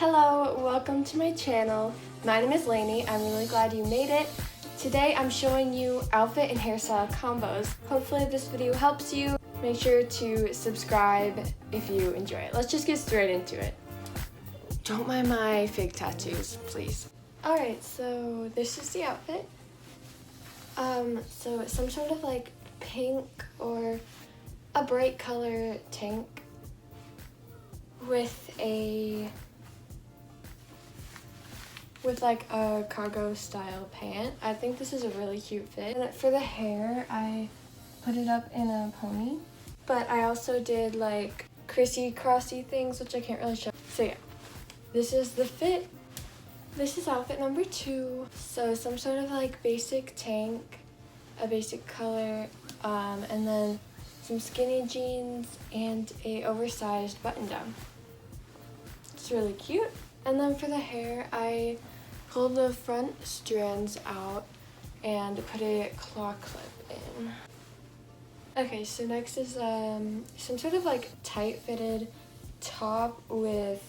Hello, welcome to my channel. My name is Laney. I'm really glad you made it. Today I'm showing you outfit and hairstyle combos. Hopefully this video helps you. Make sure to subscribe if you enjoy it. Let's just get straight into it. Don't mind my fake tattoos, please. Alright, so this is the outfit. So it's some sort of like pink or a bright color tank with like a cargo style pant. I think this is a really cute fit. And for the hair, I put it up in a pony, but I also did like crissy-crossy things, which I can't really show. So yeah, this is the fit. This is outfit number 2. So some sort of like basic tank, a basic color, and then some skinny jeans and a oversized button down. It's really cute. And then for the hair, I pulled the front strands out and put a claw clip in. Okay, so next is some sort of like tight-fitted top with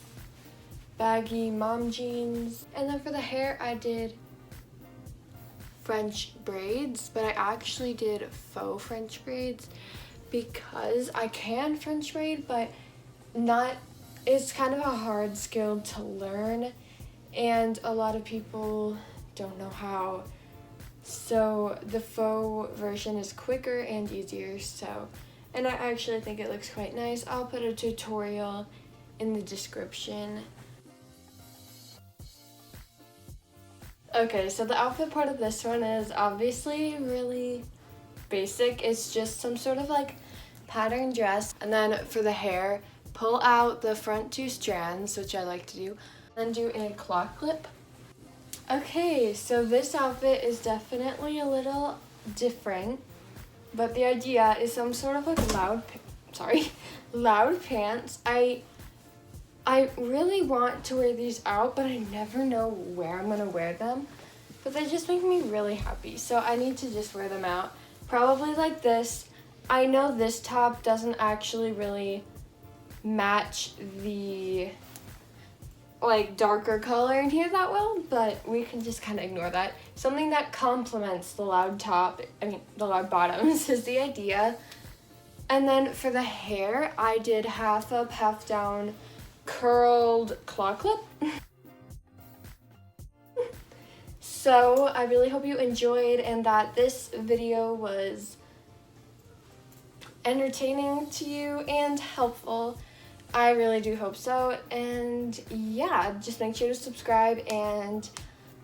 baggy mom jeans. And then for the hair, I did French braids, but I actually did faux French braids because I can French braid, but it's kind of a hard skill to learn, and a lot of people don't know how. So the faux version is quicker and easier, and I actually think it looks quite nice. I'll put a tutorial in the description. Okay, so the outfit part of this one is obviously really basic. It's just some sort of like pattern dress. And then for the hair, pull out the front 2 strands, which I like to do, then do a claw clip. Okay, so this outfit is definitely a little different, but the idea is some sort of like loud pants. I really want to wear these out, but I never know where I'm gonna wear them, but they just make me really happy, so I need to just wear them out. Probably like this. I know this top doesn't actually really match the like darker color in here that well, but we can just kind of ignore that. Something that complements the loud the loud bottoms is the idea. And then for the hair, I did half up, half down curled claw clip. So I really hope you enjoyed and that this video was entertaining to you and helpful. I really do hope so, and yeah, just make sure to subscribe and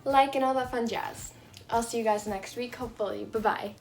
like and all that fun jazz. I'll see you guys next week, hopefully. Bye-bye.